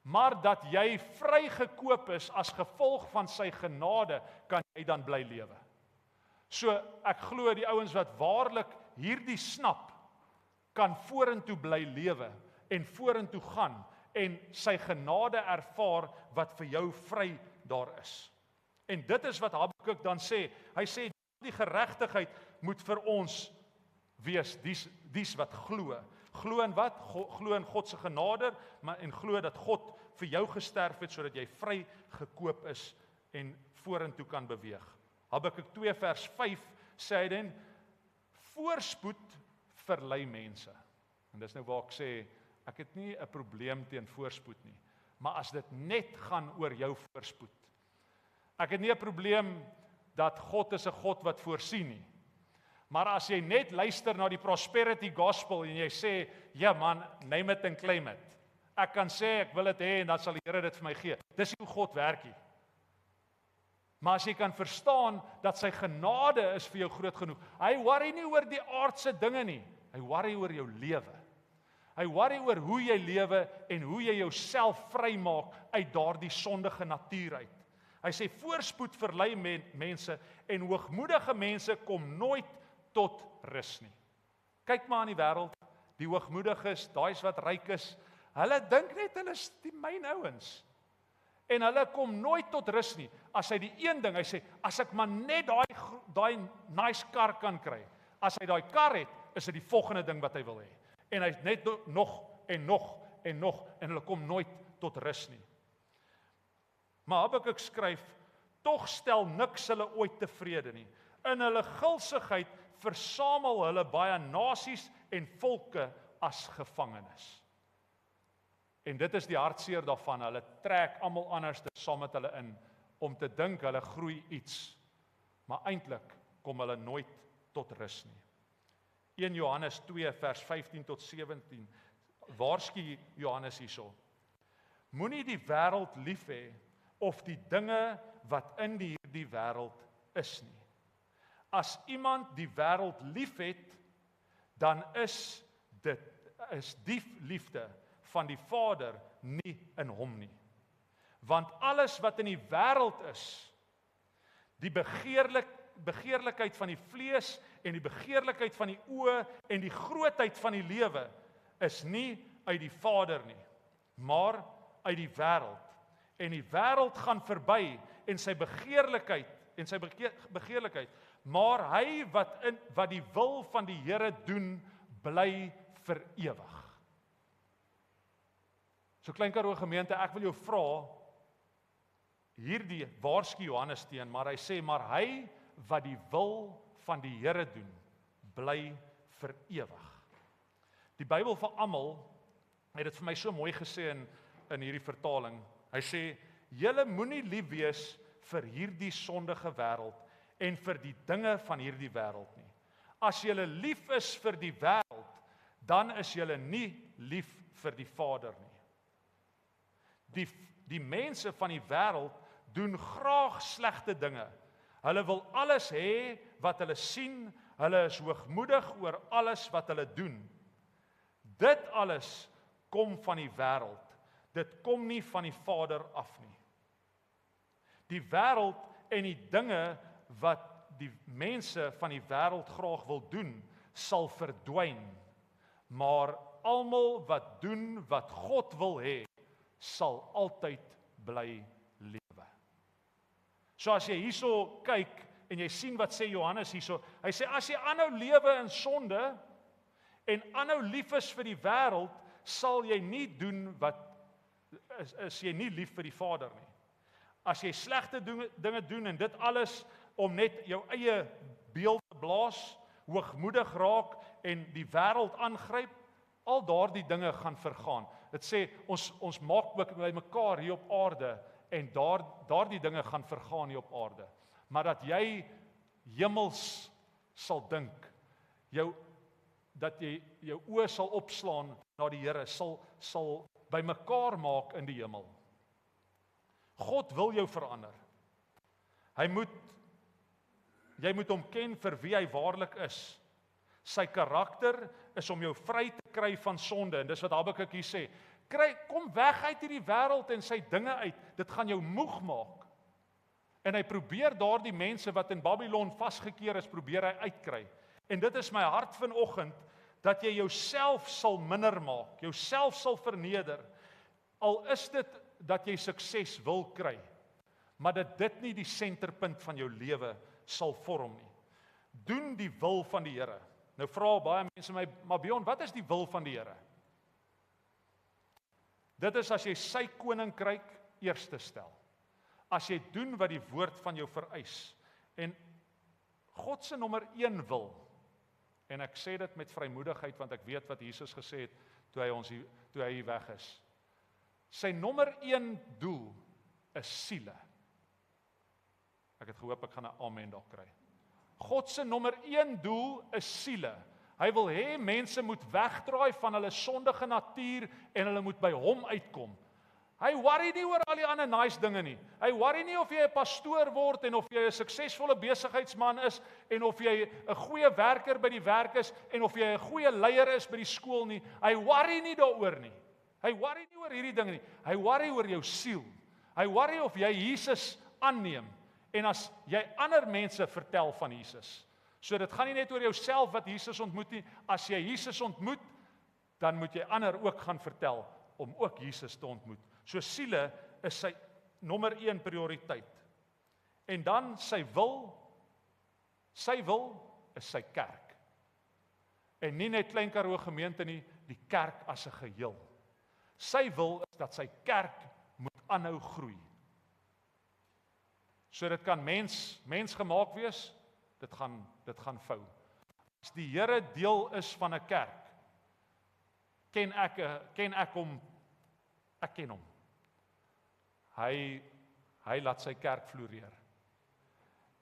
Maar dat jy vrygekoop is as gevolg van sy genade, kan jy dan bly lewe. So ek glo die ouens wat waarlik hierdie snap, kan vorentoe bly lewe en vorentoe gaan en sy genade ervaar wat vir jou vry daar is. En dit is wat Habakuk dan sê. Hy sê die geregtigheid moet vir ons wees, dies wat glo. Glo in wat? Glo in God se genade, maar en glo dat God vir jou gesterf het sodat jy vry gekoop is en vorentoe kan beweeg. Habakuk 2 vers 5 sê hy dan, voorspoed verlei mense. En dis nou waar ek sê, ek het nie 'n probleem teen voorspoed nie, maar as dit net gaan oor jou voorspoed. Ek het nie 'n probleem dat God is 'n God wat voorsien nie. Maar as jy net luister na die prosperity gospel en jy sê, ja man, name it and claim it. Ek kan sê ek wil dit hê en dan sal die Here dit vir my gee. Dis nie hoe God werk nie. Maar as jy kan verstaan dat sy genade is vir jou groot genoeg. Hy worry nie oor die aardse dinge nie. Hy worry oor jou lewe. Hy worry oor hoe jy lewe en hoe jy jouself vrymaak uit daardie sondige natuur uit. Hy sê voorspoed verlei mense en hoogmoedige mense kom nooit tot rus nie. Kyk maar in die wêreld, die hoogmoediges, daai's wat ryk is, hulle dink net hulle is die myn ouens. En hulle kom nooit tot rus nie. As hy die een ding, hy sê, as ek maar net daai nice kar kan kry. As hy daai kar het, is dit die volgende ding wat hy wil hê. En hy net nog en hulle kom nooit tot rus nie. Maar Habakuk skryf, tog stel niks hulle ooit tevrede nie. In hulle gulsigheid versamel hulle baie nasies en volke as gevangenes. En dit is die hartseer daarvan, hulle trek almal anders saam met hulle in, om te dink hulle groei iets, maar eintlik kom hulle nooit tot rus nie. 1 Johannes 2 vers 15 tot 17, waarsku Johannes hierso. Moenie die wêreld lief hê, of die dinge wat in hierdie wêreld is nie. As iemand die wêreld liefhet, dan is die liefde van die Vader nie in hom nie. Want alles wat in die wêreld is, die begeerlikheid van die vlees en die begeerlikheid van die oë en die grootheid van die lewe, is nie uit die Vader nie, maar uit die wêreld. En die wêreld gaan verby en sy begeerlikheid, maar hy wat die wil van die Here doen, bly vir ewig. So Klein Karoo gemeente, ek wil jou vra, hierdie waarsku Johannes teen, maar hy sê, maar hy wat die wil van die Here doen, bly vir ewig. Die Bybel vir almal het dit vir my so mooi gesê in hierdie vertaling. Hy sê, julle moenie lief wees vir hierdie sondige wêreld en vir die dinge van hierdie wêreld nie. As julle lief is vir die wêreld, dan is julle nie lief vir die Vader nie. Die mense van die wêreld doen graag slegte dinge. Hulle wil alles hê wat hulle sien, hulle is hoogmoedig oor alles wat hulle doen. Dit alles kom van die wêreld. Dit kom nie van die Vader af nie. Die wêreld en die dinge wat die mense van die wêreld graag wil doen, sal verdwyn. Maar almal wat doen wat God wil hê, sal altyd bly lewe. So as jy hierso kyk en jy sien wat sê Johannes hierso, hy sê as jy aanhou lewe in sonde en aanhou lief is vir die wêreld, sal jy nie doen wat is jy nie lief vir die Vader nie. As jy slegte dinge doen en dit alles om net jou eie beeld te blaas, hoogmoedig raak en die wêreld aangryp, al daardie dinge gaan vergaan. Dit sê ons maak ook by mekaar hier op aarde en daardie dinge gaan vergaan hier op aarde. Maar dat jy hemels sal dink, dat jy jou oë sal opslaan na die Here, sal bymekaar maak in die hemel. God wil jou verander. Jy moet hom ken vir wie hy waarlik is. Sy karakter is om jou vry te kry van sonde, en dis wat Habakuk hier sê. Kom weg uit hierdie wêreld en sy dinge uit, dit gaan jou moeg maak. En hy probeer daardie mense wat in Babylon vasgekeer is, probeer hy uitkry. En dit is my hart vanoggend, dat jy jouself sal minder maak, jouself sal verneder, al is dit dat jy sukses wil kry, maar dat dit nie die senterpunt van jou lewe sal vorm nie. Doen die wil van die Here. Nou vra baie mense my, maar Bjorn, wat is die wil van die Here? Dit is as jy sy koninkryk eerste stel. As jy doen wat die woord van jou vereis. En God se nommer 1 wil, en ek sê dit met vrymoedigheid, want ek weet wat Jesus gesê het, toe hy hier weg is. Sy nommer 1 doel is siele. Ek het gehoop ek gaan 'n amen daar kry. God se nommer 1 doel is siele. Hy wil hê mense moet wegdraai van hulle sondige natuur en hulle moet by hom uitkom. Hy worry nie oor al die ander nice dinge nie. Hy worry nie of jy 'n pastoor word en of jy 'n suksesvolle besigheidsman is en of jy 'n goeie werker by die werk is en of jy 'n goeie leier is by die skool nie. Hy worry nie daaroor nie. Hy worry nie oor hierdie dinge nie. Hy worry oor jou siel. Hy worry of jy Jesus aanneem en as jy ander mense vertel van Jesus. So dit gaan nie net oor jouself wat Jesus ontmoet nie. As jy Jesus ontmoet, dan moet jy ander ook gaan vertel om ook Jesus te ontmoet. So siele is sy nommer 1 prioriteit. En dan sy wil is sy kerk. En nie net Klein Karoo gemeente nie, die kerk as 'n geheel. Sy wil is dat sy kerk moet aanhou groei. So dit kan mens gemaak wees, dit gaan vou. As die Here deel is van 'n kerk, ken ek hom. Ek ken hom. Hy laat sy kerk floreer.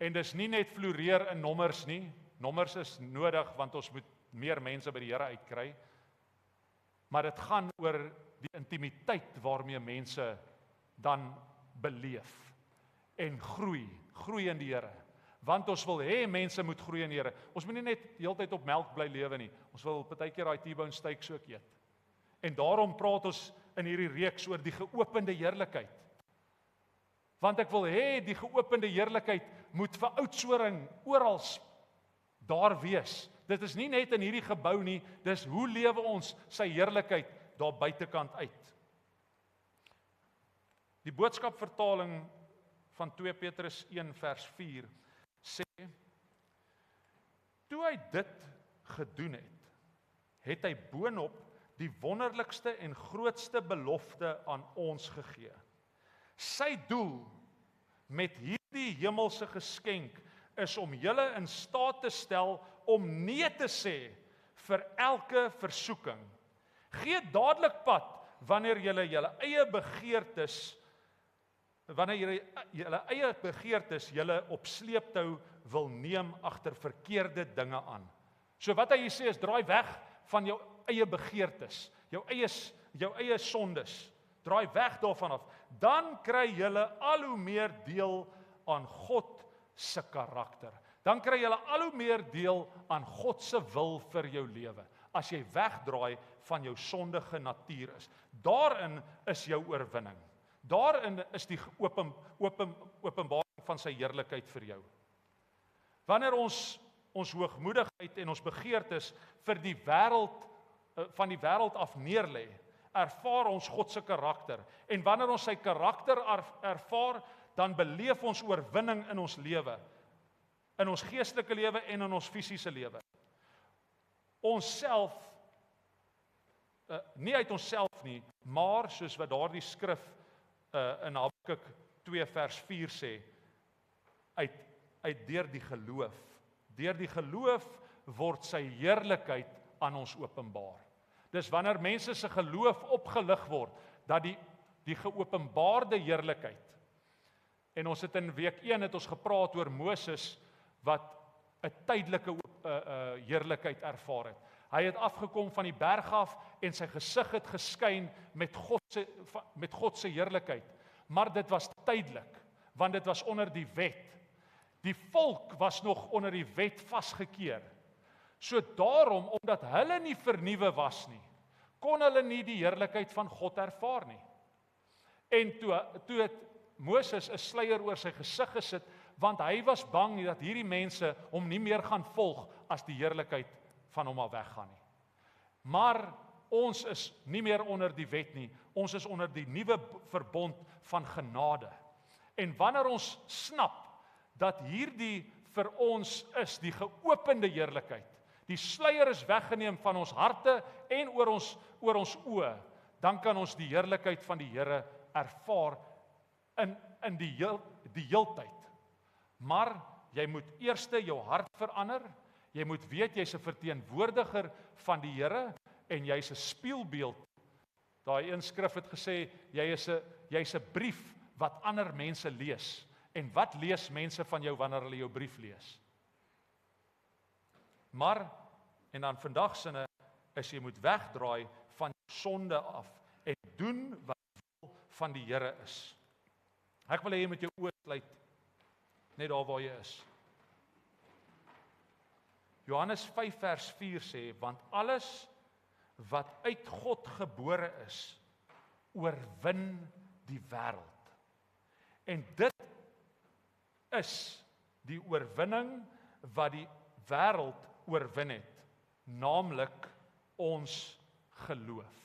En dis nie net floreer in nommers nie. Nommers is nodig want ons moet meer mense by die Here uitkry. Maar dit gaan oor die intimiteit waarmee mense dan beleef en groei in die Here. Want ons wil hê mense moet groei in die Here. Ons moet nie net heeltyd op melk bly lewe nie. Ons wil partykeer daai T-bone steaks ook eet. En daarom praat ons in hierdie reeks oor die geopende heerlikheid. Want ek wil hê die geopende heerlikheid moet vir Oudtshoorn oral daar wees. Dit is nie net in hierdie gebou nie, dis hoe lewe ons sy heerlikheid daar buitekant uit. Die boodskapvertaling van 2 Petrus 1 vers 4 sê, toe hy dit gedoen het hy boonop die wonderlikste en grootste belofte aan ons gegee. Sy doel met hierdie hemelse geskenk is om julle in staat te stel om nee te sê vir elke versoeking. Gee dadelik pad wanneer julle julle eie begeertes julle op sleeptou wil neem agter verkeerde dinge aan. So wat hy sê is draai weg van jou eie begeertes, jou eie sondes. Draai weg daarvan af. Dan kry julle al hoe meer deel aan God se karakter. Dan kry julle al hoe meer deel aan God se wil vir jou lewe. As jy wegdraai van jou sondige natuur is. Daarin is jou oorwinning. Daarin is die openbaring van sy heerlikheid vir jou. Wanneer ons hoogmoedigheid en ons begeertes vir die wêreld van die wêreld af neerlê, ervaar ons God se karakter. En wanneer ons sy karakter ervaar, dan beleef ons oorwinning in ons lewe. In ons geestelike lewe en in ons fisiese lewe. Ons self, nie uit onsself nie, maar soos wat daardie skrif in Habakuk 2 vers 4 sê, uit deur die geloof. Deur die geloof word sy heerlikheid aan ons openbaar. Dis wanneer mense se geloof opgelig word, dat die geopenbaarde heerlikheid. En ons het in week 1 het ons gepraat oor Moses wat 'n tydelike heerlikheid ervaar het. Hy het afgekom van die berg af en sy gesig het geskyn met God se heerlikheid. Maar dit was tydelik, want dit was onder die wet. Die volk was nog onder die wet vasgekeer. So daarom, omdat hulle nie vernuwe was nie, kon hulle nie die heerlikheid van God ervaar nie. En toe het Moses 'n sluier oor sy gesig gesit, want hy was bang dat hierdie mense hom nie meer gaan volg as die heerlikheid van hom al weggaan nie. Maar ons is nie meer onder die wet nie, ons is onder die nuwe verbond van genade. En wanneer ons snap dat hierdie vir ons is die geopende heerlikheid, die sluier is weggeneem van ons harte en oor ons oë, dan kan ons die heerlikheid van die Here ervaar in die heeltyd. Maar jy moet eers jou hart verander, jy moet weet jy's 'n verteenwoordiger van die Here en jy's 'n spieelbeeld. Daai een skrif het gesê jy's 'n brief wat ander mense lees. En wat lees mense van jou wanneer hulle jou brief lees? Maar, en dan vandag sinne, is jy moet wegdraai van sonde af en doen wat wil van die Here is. Ek wil hê jy moet jou oë sluit, net daar waar jy is. Johannes 5 vers 4 sê, want alles wat uit God gebore is, oorwin die wêreld. En dit is die oorwinning wat die wêreld oorwin het, naamlik ons geloof.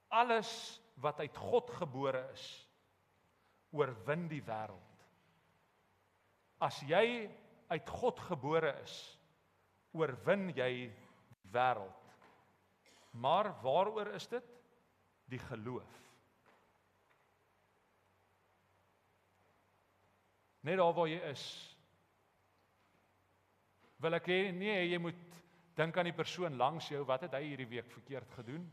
Alles wat uit God gebore is, oorwin die wêreld. As jy uit God gebore is, oorwin jy die wêreld. Maar waaroor is dit? Die geloof. Net daar waar jy is, wil ek hê, nee, jy moet dink aan die persoon langs jou, wat het hy hierdie week verkeerd gedoen,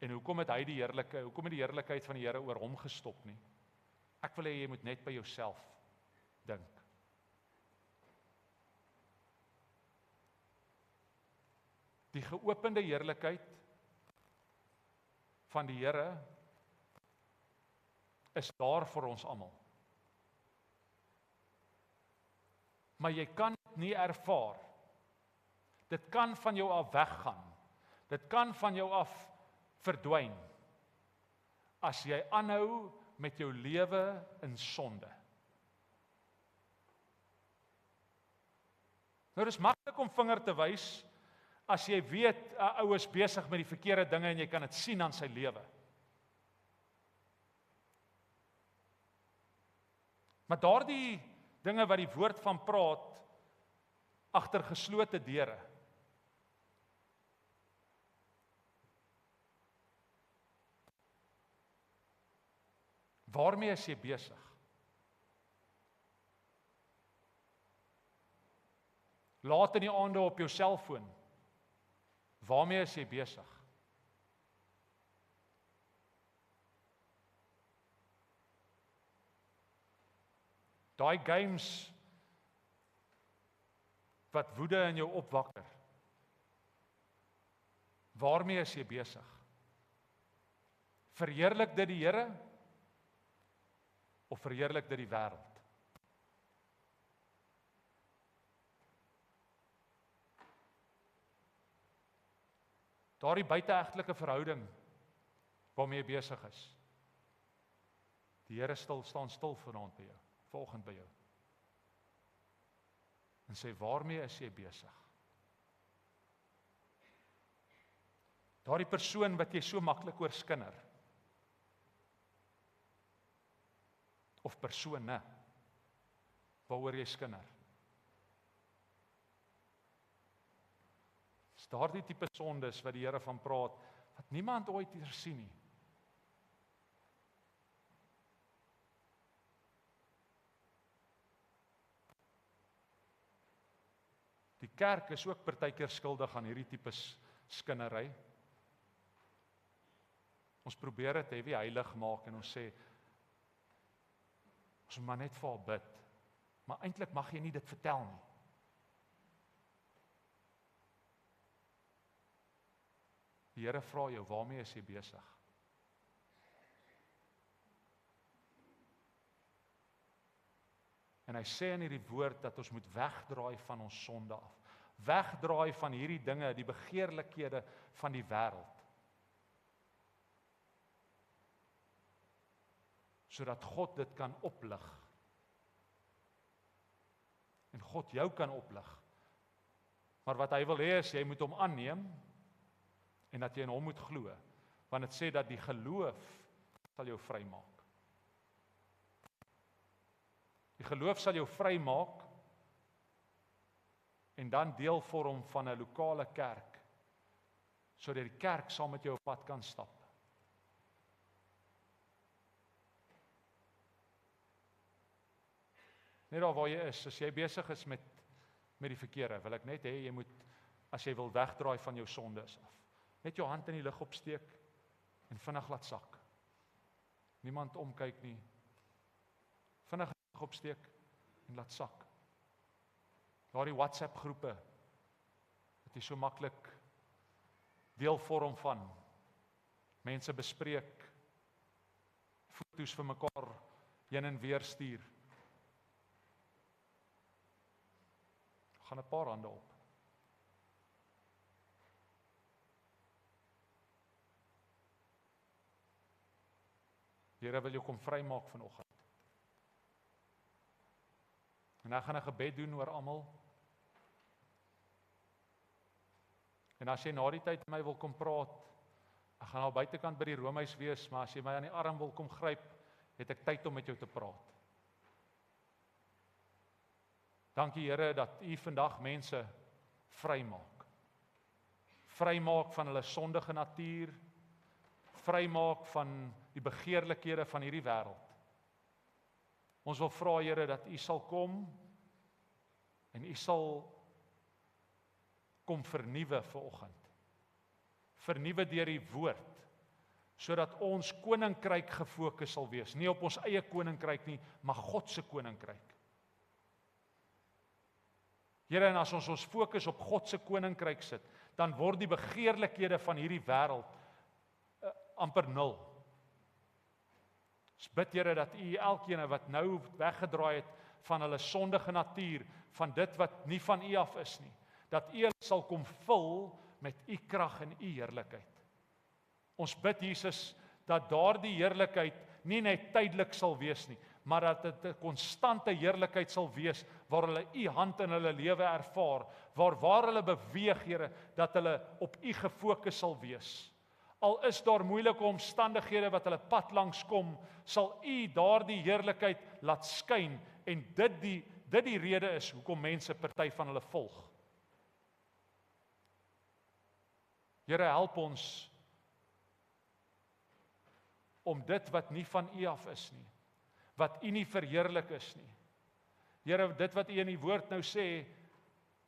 en hoekom het die heerlikheid van die Here oor hom gestop nie? Ek wil hê jy moet net by jouself dink. Die geopende heerlikheid van die Here is daar vir ons almal. Maar jy kan dit nie ervaar. Dit kan van jou af weggaan. Dit kan van jou af verdwyn as jy aanhou met jou lewe in sonde. Nou dis maklik om vinger te wys as jy weet 'n ou is besig met die verkeerde dinge en jy kan dit sien aan sy lewe. Maar daardie dinge wat die woord van praat agter geslote deure. Waarmee is jy besig? Laat in die aande op jou selfoon. Waarmee is jy besig? Daai games wat woede in jou opwakker. Waarmee is jy besig? Verheerlik dit die Here of verheerlik dit die wêreld? Daardie buiteegtelike verhouding waarmee jy besig is. Die Here staan stil vanaand by jou, vanoggend by jou. En sê, waarmee is jy besig? Daardie persoon wat jy so maklik oorskinder. Of persone waaroor jy skinder. Is daardie tipe sondes wat die Here van praat, wat niemand ooit hier sien nie. Die kerk is ook partykeer skuldig aan hierdie tipe skinnery. Ons probeer dit heavy heilig maak en ons sê, ons moet maar net vir haar bid. Maar eintlik mag jy nie dit vertel nie. Die Here vra jou, waarmee is jy besig? En hy sê in hierdie woord dat ons moet wegdraai van ons sonde af. Wegdraai van hierdie dinge, die begeerlikhede van die wêreld. Sodat God dit kan oplig. En God jou kan oplig. Maar wat hy wil hê is, jy moet hom aanneem, en dat jy in hom moet glo. Want dit sê dat die geloof sal jou vrymaak. Die geloof sal jou vrymaak, en dan deel vorm van 'n lokale kerk, sodat die kerk saam met jou op pad kan stap. Net daar waar jy is, as jy besig is met die verkeerde, wil ek net hê, jy moet, as jy wil wegdraai van jou sondes af, net jou hand in die lug opsteek, en vinnig laat sak. Niemand omkyk nie. Vinnig opsteek, en laat sak. Daardie WhatsApp groepe, wat jy so maklik deel vorm van, mense bespreek, foto's vir mekaar, heen en weer stuur. Gaan 'n paar hande op. Die Here wil jou kom vrymaak vanoggend. En ek gaan 'n gebed doen oor almal. En as jy na die tyd met my wil kom praat, ek gaan al buitekant by die Romeis wees, maar as jy my aan die arm wil kom gryp, het ek tyd om met jou te praat. Dankie Here dat U vandag mense vrymaak. Vrymaak van hulle sondige natuur, vrymaak van die begeerlikhede van hierdie wêreld. Ons wil vra Here dat U sal kom en U sal kom vernuwe vanoggend. Vernuwe deur die woord, sodat ons koninkryk gefokus sal wees, nie op ons eie koninkryk nie, maar God se koninkryk. Here, en as ons fokus op God se koninkryk sit, dan word die begeerlikhede van hierdie wêreld amper nul. Ons bid Here dat U elkeen wat nou weggedraai het van hulle sondige natuur, van dit wat nie van U af is nie, dat U hulle sal kom vul met U krag en U heerlikheid. Ons bid Jesus dat daardie heerlikheid nie net tydelik sal wees nie, maar dat dit 'n konstante heerlikheid sal wees waar hulle U hand in hulle lewe ervaar, waar hulle beweeg, Here, dat hulle op U gefokus sal wees. Al is daar moeilike omstandighede wat hulle pad langs kom, sal U daardie heerlikheid laat skyn en dit die rede is hoekom mense party van hulle volg. Here, help ons om dit wat nie van U af is nie, wat U nie verheerlik is nie. Here, dit wat U in die woord nou sê,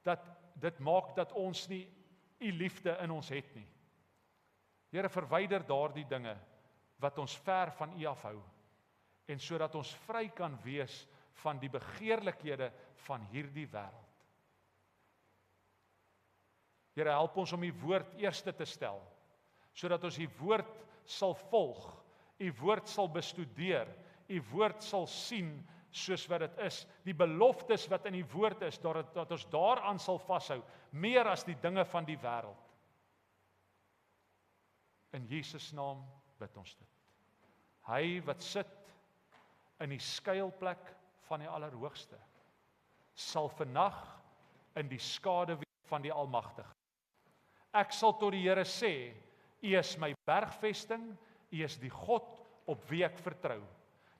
dat dit maak dat ons nie U liefde in ons het nie. Here, verwyder daardie dinge wat ons ver van U afhou, en sodat ons vry kan wees van die begeerlikhede van hierdie wêreld. Here, help ons om U woord eerste te stel, sodat ons U woord sal volg, U woord sal bestudeer, U woord sal sien soos wat dit is, die beloftes wat in die woord is, dat ons daaraan sal vashou, meer as die dinge van die wêreld. In Jesus naam bid ons dit. Hy wat sit in die skuilplek van die Allerhoogste, sal vannag in die skaduwee van die Almagtige. Ek sal tot die Here sê, U is my bergvesting, U is die God op wie ek vertrou.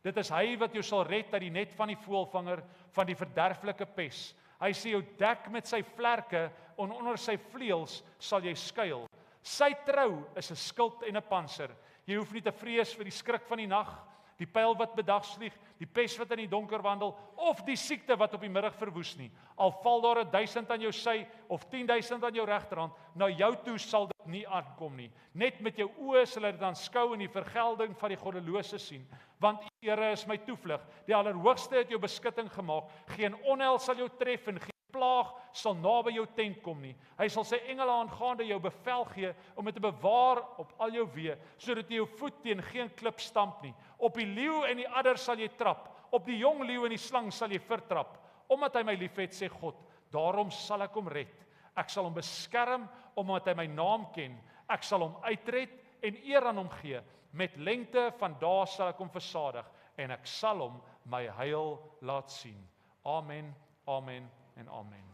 Dit is hy wat jou sal red uit die net van die voëlvanger, van die verderflike pes. Hy sê jou dek met sy vlerke, en onder sy vleuels sal jy skuil. Sy trou is 'n skild en 'n pantser. Jy hoef nie te vrees vir die skrik van die nag, die pyl wat bedags vlieg, die pes wat in die donker wandel, of die siekte wat op die middag verwoes nie. Al val daar 1000 aan jou sy, of 10.000 aan jou regterhand, na jou toe sal dit nie aankom nie. Net met jou oë sal jy dit aanskou en die vergelding van die goddelose sien. Want U, Here, is my toevlug. Die Allerhoogste het jou beskutting gemaak. Geen onheil sal jou tref en geen plaag sal naby jou tent kom nie. Hy sal sy engele aangaande jou bevel gee om dit te bewaar op al jou weë, sodat jy jou voet teen geen klip stamp nie. Op die leeu en die adder sal jy trap, op die jong leeu en die slang sal jy vertrap. Omdat hy my liefhet, sê God, daarom sal ek hom red. Ek sal hom beskerm, omdat hy my naam ken. Ek sal hom uitred en eer aan hom gee. Met lengte van dae sal ek hom versadig, en ek sal hom my heil laat sien. Amen, amen en amen.